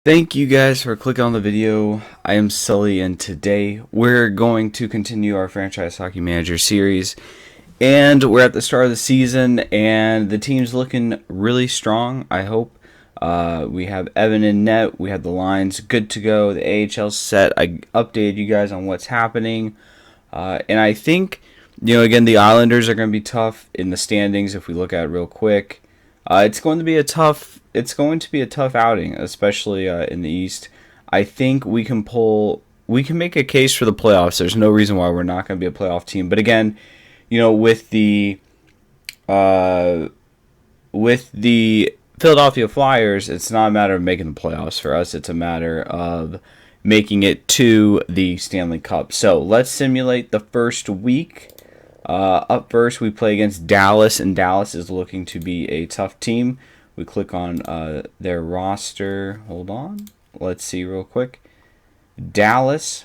Thank you guys for clicking on the video. I am Sully, and today we're going to continue our franchise hockey manager series. And we're at the start of the season, and the team's looking really strong, I hope. We have Evan in net, we have the lines good to go, the AHL set. I updated you guys on what's happening. And I think, again, the Islanders are going to be tough in the standings if we look at it real quick. It's going to be a tough outing, especially in the East. I think we can make a case for the playoffs. There's no reason why we're not going to be a playoff team. But again, with the Philadelphia Flyers, it's not a matter of making the playoffs for us. It's a matter of making it to the Stanley Cup. So let's simulate the first week. Up first, we play against Dallas, and Dallas is looking to be a tough team. We click on their roster. Hold on. Let's see real quick. Dallas,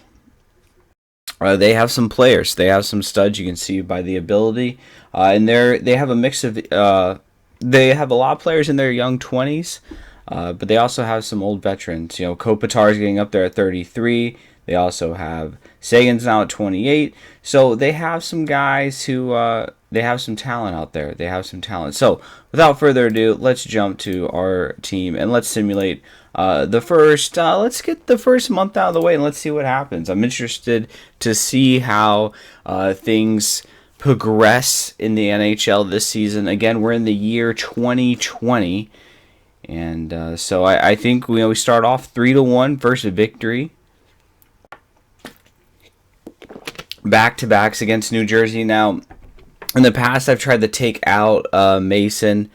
they have some players. They have some studs. You can see by the ability. And they have a mix of... they have a lot of players in their young 20s, but they also have some old veterans. Kopitar is getting up there at 33. They also have Sagan's now at 28. So they have some guys who they have some talent out there. They have some talent. So without further ado, let's jump to our team and let's simulate the first. Let's get the first month out of the way and let's see what happens. I'm interested to see how things progress in the NHL this season. Again, we're in the year 2020, and so I think we start off 3-1 first victory. Back-to-backs against New Jersey. Now, in the past, I've tried to take out Mason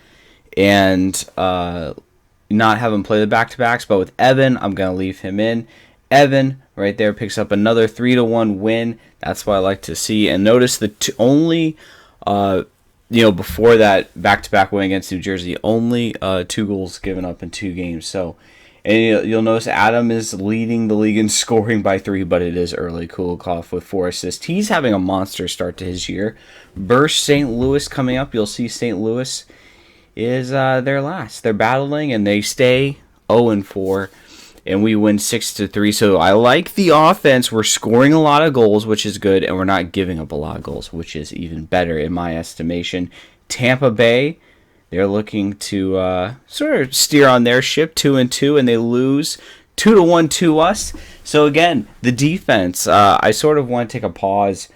and not have him play the back-to-backs, but with Evan, I'm going to leave him in. Evan, right there, picks up another 3-1 win. That's what I like to see. And notice the only, before that back-to-back win against New Jersey, only 2 goals given up in 2 games. So, and you'll notice Adam is leading the league in scoring by 3, but it is early. Kulikov with 4 assists. He's having a monster start to his year. Versus St. Louis coming up. You'll see St. Louis is their last. They're battling, and they stay 0-4, and we win 6-3. So I like the offense. We're scoring a lot of goals, which is good, and we're not giving up a lot of goals, which is even better in my estimation. Tampa Bay, they're looking to sort of steer on their ship 2-2, and they lose 2-1 to us. So again, the defense. I sort of want to take a pause,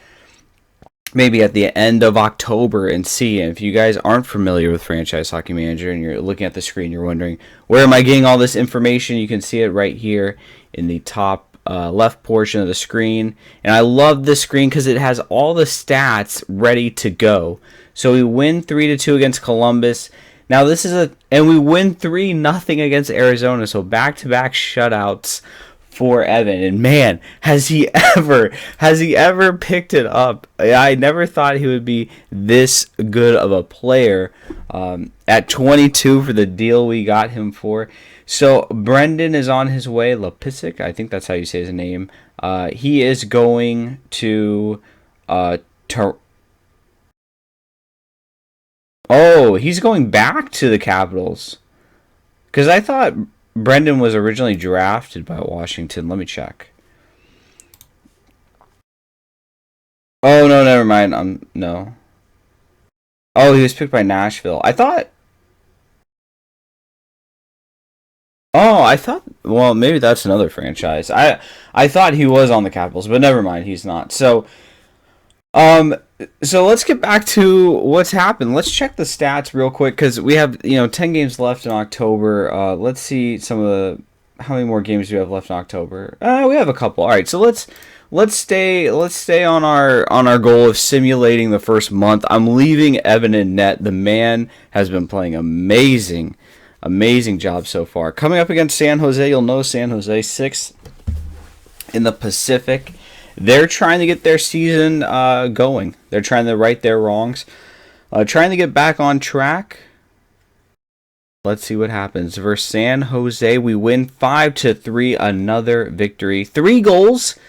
maybe at the end of October, and see. And if you guys aren't familiar with Franchise Hockey Manager and you're looking at the screen, you're wondering where am I getting all this information? You can see it right here in the top left portion of the screen. And I love this screen because it has all the stats ready to go. So we win 3-2 against Columbus. Now this is and we win 3-0 against Arizona. So back-to-back shutouts for Evan. And man, has he ever picked it up? I never thought he would be this good of a player at 22 for the deal we got him for. So Brendan is on his way. Lepisic, I think that's how you say his name. He is going to Oh, he's going back to the Capitals. Because I thought Brendan was originally drafted by Washington. Let me check. Oh, no, never mind. No. Oh, he was picked by Nashville. I thought... Well, maybe that's another franchise. I thought he was on the Capitals, but never mind, he's not. So let's get back to what's happened. Let's check the stats real quick because we have 10 games left in October. Let's see how many more games do we have left in October. We have a couple. All right, so let's stay on our goal of simulating the first month. I'm leaving Evan in net. The man has been playing amazing job so far. Coming up against San Jose, you'll know San Jose 6th in the Pacific. They're trying to get their season going. They're trying to right their wrongs. Trying to get back on track. Let's see what happens. Versus San Jose, we win 5-3. Another victory. 3 goals.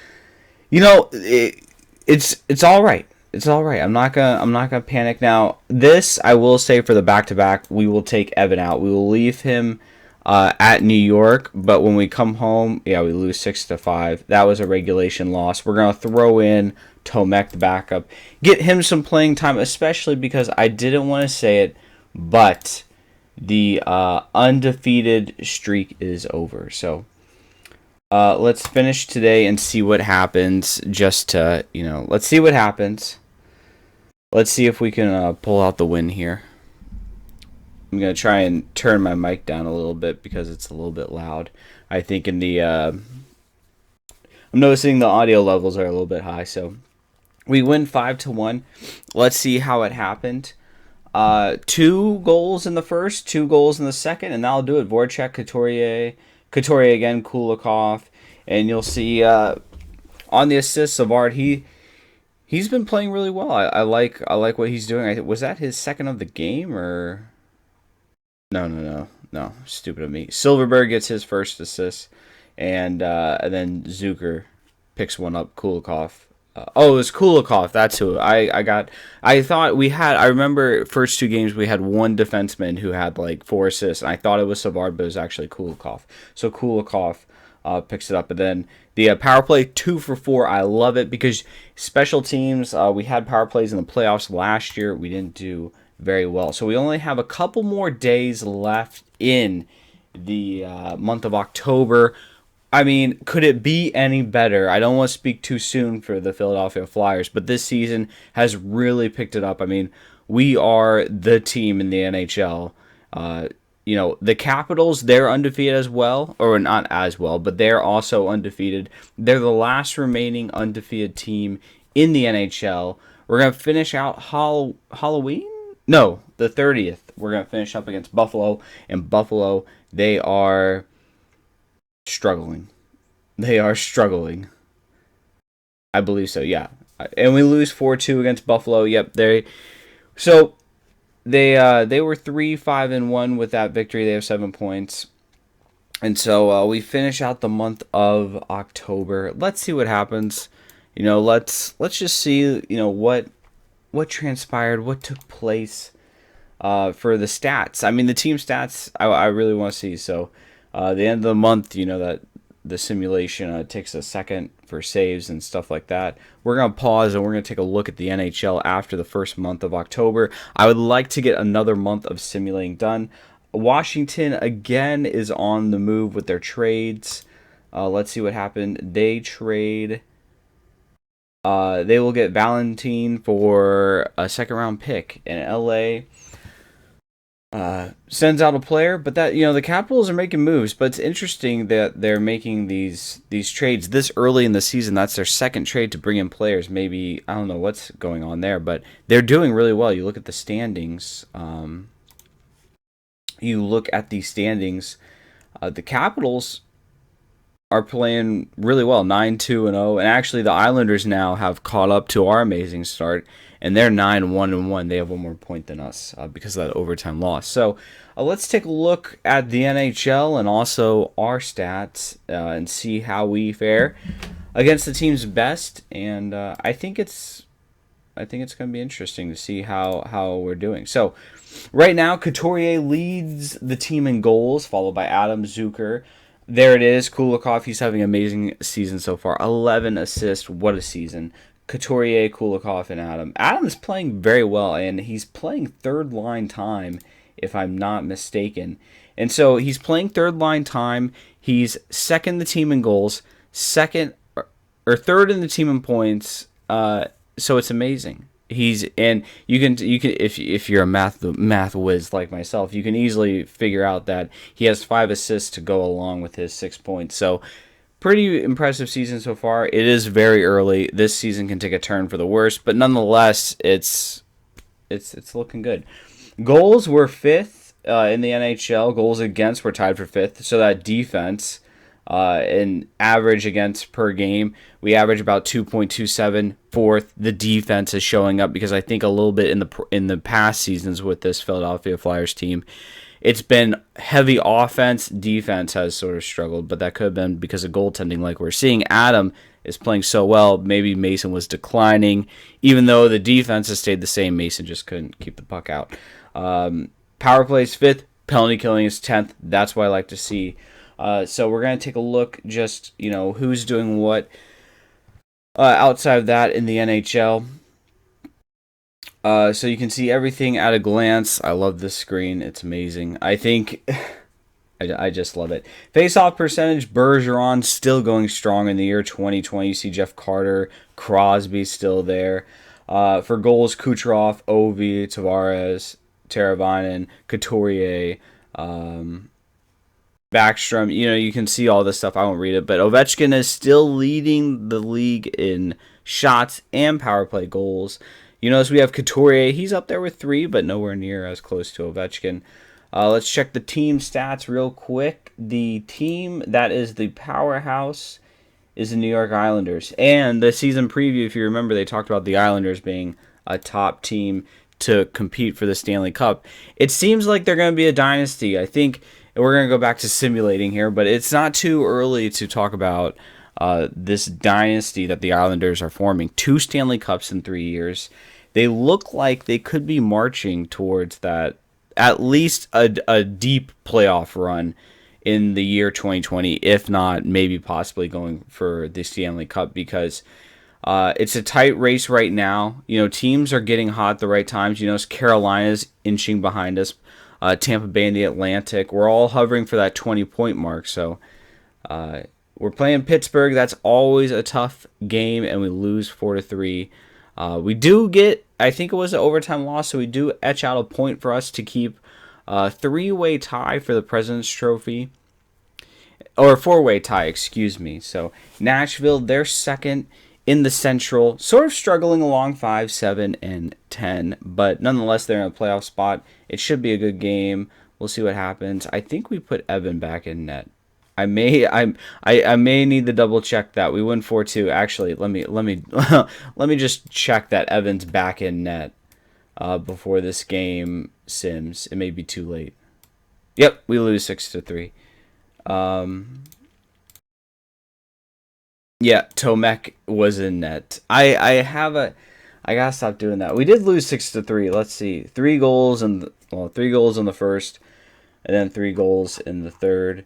It's all right. It's all right. I'm not gonna panic now. This I will say for the back-to-back, we will take Evan out. We will leave him at New York, but when we come home, yeah, we lose 6-5. That was a regulation loss. We're gonna throw in Tomek, the backup, get him some playing time, especially because I didn't want to say it, but the undefeated streak is over. So let's finish today and see what happens. Just to let's see what happens. Let's see if we can pull out the win here. I'm going to try and turn my mic down a little bit because it's a little bit loud. I think I'm noticing the audio levels are a little bit high. So we win 5-1. Let's see how it happened. 2 goals in the first, 2 goals in the second, and that'll do it. Voracek, Couturier again, Kulikov, and you'll see on the assists, Savard, he's been playing really well. I like what he's doing. Was that his second of the game or... No. Stupid of me. Silverberg gets his first assist, and then Zucker picks one up. Kulikov. It was Kulikov. That's who I got. I thought we had. I remember first 2 games we had one defenseman who had like 4 assists, and I thought it was Savard, but it was actually Kulikov. So Kulikov picks it up, and then the power play 2 for 4. I love it because special teams. We had power plays in the playoffs last year. We didn't do very well. So we only have a couple more days left in the month of October. I mean, could it be any better? I don't want to speak too soon for the Philadelphia Flyers, but this season has really picked it up. I mean, we are the team in the NHL. The Capitals, they're undefeated as well, or not as well, but they're also undefeated. They're the last remaining undefeated team in the NHL. We're going to finish out Halloween? No, the 30th. We're going to finish up against Buffalo. And Buffalo, they are struggling. I believe so, yeah. And we lose 4-2 against Buffalo. Yep, they were 3-5-1 with that victory. They have 7 points. And so we finish out the month of October. Let's see what happens. Let's just see, what transpired, what took place for the stats. I mean, the team stats, I really want to see. So, the end of the month, that the simulation takes a second for saves and stuff like that. We're going to pause and we're going to take a look at the NHL after the first month of October. I would like to get another month of simulating done. Washington, again, is on the move with their trades. Let's see what happened. They trade... they will get Valentin for a second-round pick, and LA sends out a player. But that the Capitals are making moves. But it's interesting that they're making these trades this early in the season. That's their second trade to bring in players. Maybe I don't know what's going on there, but they're doing really well. You look at the standings. The Capitals are playing really well, 9-2-0, and actually the Islanders now have caught up to our amazing start, and they're 9-1-1. They have 1 more point than us because of that overtime loss. So let's take a look at the NHL and also our stats and see how we fare against the team's best. And I think it's going to be interesting to see how we're doing. So right now, Couturier leads the team in goals, followed by Adam, Zucker. There it is. Kulikov, he's having an amazing season so far. 11 assists. What a season. Couturier, Kulikov, and Adam. Adam is playing very well, and he's playing third-line time, if I'm not mistaken. And so he's playing third-line time. He's second in the team in goals, third in the team in points. So it's amazing. You can if you're a math whiz like myself, you can easily figure out that he has 5 assists to go along with his 6 points. So pretty impressive season so far. It is very early. This season can take a turn for the worse, but nonetheless, it's looking good. Goals were 5th in the NHL. Goals against were tied for 5th. So that defense, in average against per game, we average about 2.27. 4th, the defense is showing up because I think a little bit in the past seasons with this Philadelphia Flyers team, it's been heavy offense. Defense has sort of struggled, but that could have been because of goaltending. Like we're seeing, Adam is playing so well. Maybe Mason was declining, even though the defense has stayed the same. Mason just couldn't keep the puck out. Power plays 5th. Penalty killing is 10th. That's what I like to see. So we're going to take a look just, who's doing what outside of that in the NHL. So you can see everything at a glance. I love this screen. It's amazing. I think I just love it. Face-off percentage, Bergeron still going strong in the year 2020. You see Jeff Carter, Crosby still there. For goals, Kucherov, Ovi, Tavares, Teravainen, Couturier, Backstrom. You can see all this stuff. I won't read it. But Ovechkin is still leading the league in shots and power play goals. As we have Couturier, he's up there with 3, but nowhere near as close to Ovechkin. Let's check the team stats real quick. The team that is the powerhouse is the New York Islanders. And the season preview, if you remember, they talked about the Islanders being a top team to compete for the Stanley Cup. It seems like they're going to be a dynasty. I think we're going to go back to simulating here, but it's not too early to talk about this dynasty that the Islanders are forming. 2 Stanley Cups in 3 years. They look like they could be marching towards that, at least a deep playoff run in the year 2020, if not maybe possibly going for the Stanley Cup, because it's a tight race right now. Teams are getting hot at the right times. Carolina's inching behind us. Tampa Bay and the Atlantic. We're all hovering for that 20-point mark. So we're playing Pittsburgh. That's always a tough game, and we lose 4-3. We do get, I think it was an overtime loss, so we do etch out a point for us to keep a 3-way tie for the President's Trophy. Or a 4-way tie, excuse me. So Nashville, they're second in the Central, sort of struggling along 5, 7, and 10. But nonetheless, they're in a playoff spot. It should be a good game. We'll see what happens. I think we put Evan back in net. I may need to double check that. We win 4-2. Actually, let me let me just check that Evan's back in net before this game sims. It may be too late. Yep, we lose 6-3. Yeah, Tomek was in net. I gotta stop doing that. We did lose 6-3. Let's see, 3 goals in the first, and then 3 goals in the third.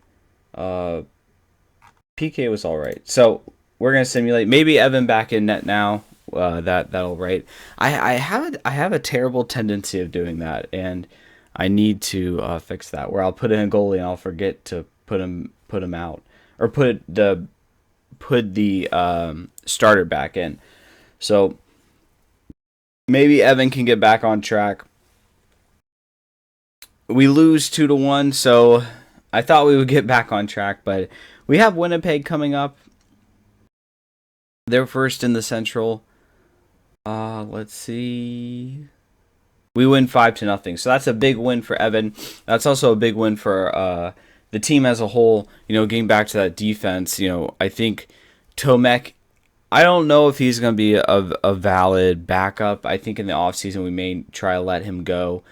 PK was all right. So we're gonna simulate. Maybe Evan back in net now. That'll right. I have a terrible tendency of doing that, and I need to fix that. Where I'll put in a goalie and I'll forget to put him out, or put the starter back in. So maybe Evan can get back on track. We lose 2-1, so I thought we would get back on track, but we have Winnipeg coming up. They're first in the Central. Let's see. We win 5-0, so that's a big win for Evan. That's also a big win for the team as a whole. Getting back to that defense. I think Tomek, I don't know if he's going to be a valid backup. I think in the offseason we may try to let him go.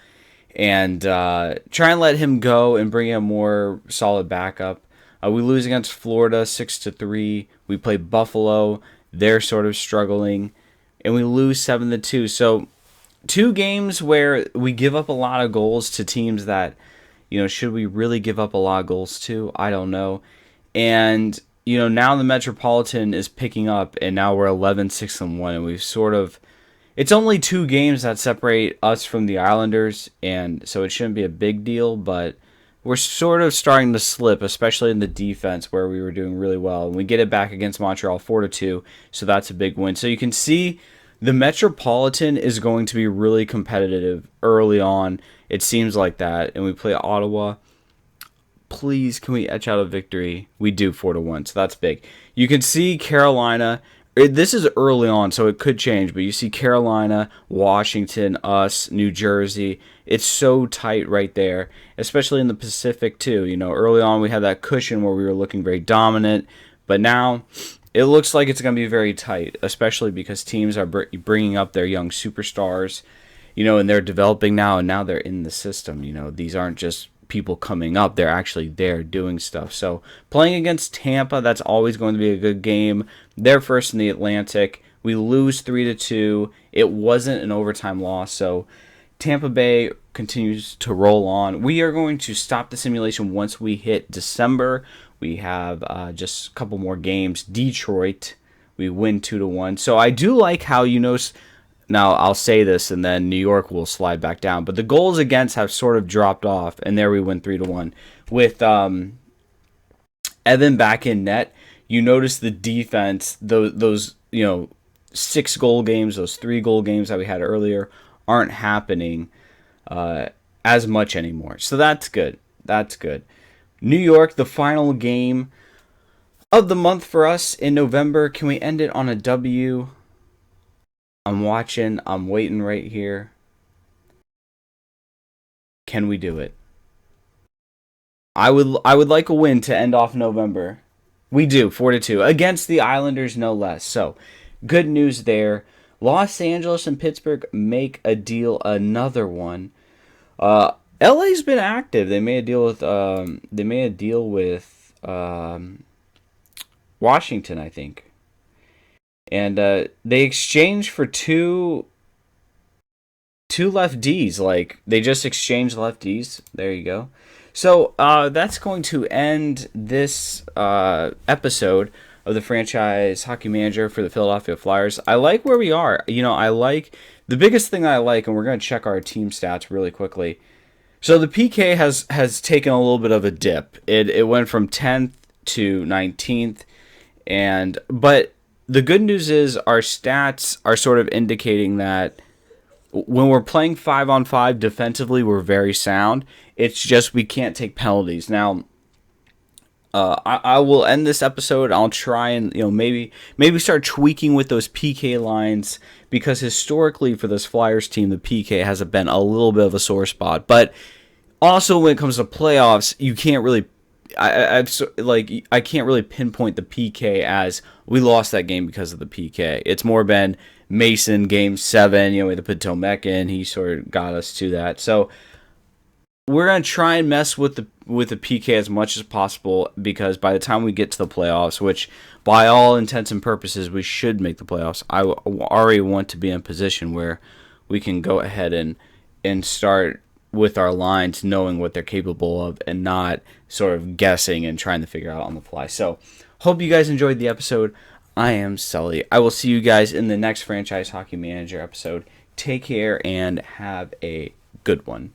And try and let him go and bring in a more solid backup. We lose against Florida 6-3. We play Buffalo. They're sort of struggling. And we lose 7-2. So 2 games where we give up a lot of goals to teams that, should we really give up a lot of goals to? I don't know. And, now the Metropolitan is picking up, and now we're 11-6-1, and we've sort of... It's only 2 games that separate us from the Islanders, and so it shouldn't be a big deal, but we're sort of starting to slip, especially in the defense where we were doing really well. And we get it back against Montreal 4-2, so that's a big win. So you can see the Metropolitan is going to be really competitive early on. It seems like that, and we play Ottawa. Please, can we etch out a victory? We do 4-1, so that's big. You can see Carolina... This is early on, so it could change, but you see Carolina, Washington, us, New Jersey. It's so tight right there, especially in the Pacific, too. Early on we had that cushion where we were looking very dominant, but now it looks like it's going to be very tight, especially because teams are bringing up their young superstars, and they're developing now, and now they're in the system. These aren't just people coming up, they're actually there doing stuff. So playing against Tampa, that's always going to be a good game. They're first in the Atlantic. We lose 3-2. It wasn't an overtime loss, so Tampa Bay continues to roll on. We are going to stop the simulation once we hit December. We have just a couple more games. Detroit, we win 2-1. So I do like how, you know, now I'll say this and then New York will slide back down. But the goals against have sort of dropped off, and there we win 3-1 with Evan back in net. You notice the defense, those 6-goal games, those 3-goal games that we had earlier aren't happening as much anymore. So that's good. That's good. New York, the final game of the month for us in November. Can we end it on a W? I'm watching. I'm waiting right here. Can we do it? I would like a win to end off November. We do 4-2 against the Islanders, no less. So, good news there. Los Angeles and Pittsburgh make a deal, another one. LA's been active. They made a deal with Washington, I think, and they exchanged for two left Ds. Like, they just exchanged left Ds. There you go. So that's going to end this episode of the Franchise Hockey Manager for the Philadelphia Flyers. I like where we are. You know, I like the biggest thing I like, and we're going to check our team stats really quickly. So the PK has taken a little bit of a dip. It went from 10th to 19th, but the good news is our stats are sort of indicating that when we're playing 5-on-5 defensively, we're very sound. It's just we can't take penalties. Now, I will end this episode. I'll try and maybe start tweaking with those PK lines, because historically for this Flyers team, the PK has been a little bit of a sore spot. But also when it comes to playoffs, you can't really. I can't really pinpoint the PK as we lost that game because of the PK. It's more been Mason game 7. We had to put Tomek in. He sort of got us to that. So we're gonna try and mess with the PK as much as possible, because by the time we get to the playoffs, which by all intents and purposes we should make the playoffs, I already want to be in a position where we can go ahead and start with our lines knowing what they're capable of and not sort of guessing and trying to figure out on the fly. So, hope you guys enjoyed the episode. I am Sully. I will see you guys in the next Franchise Hockey Manager episode. Take care and have a good one.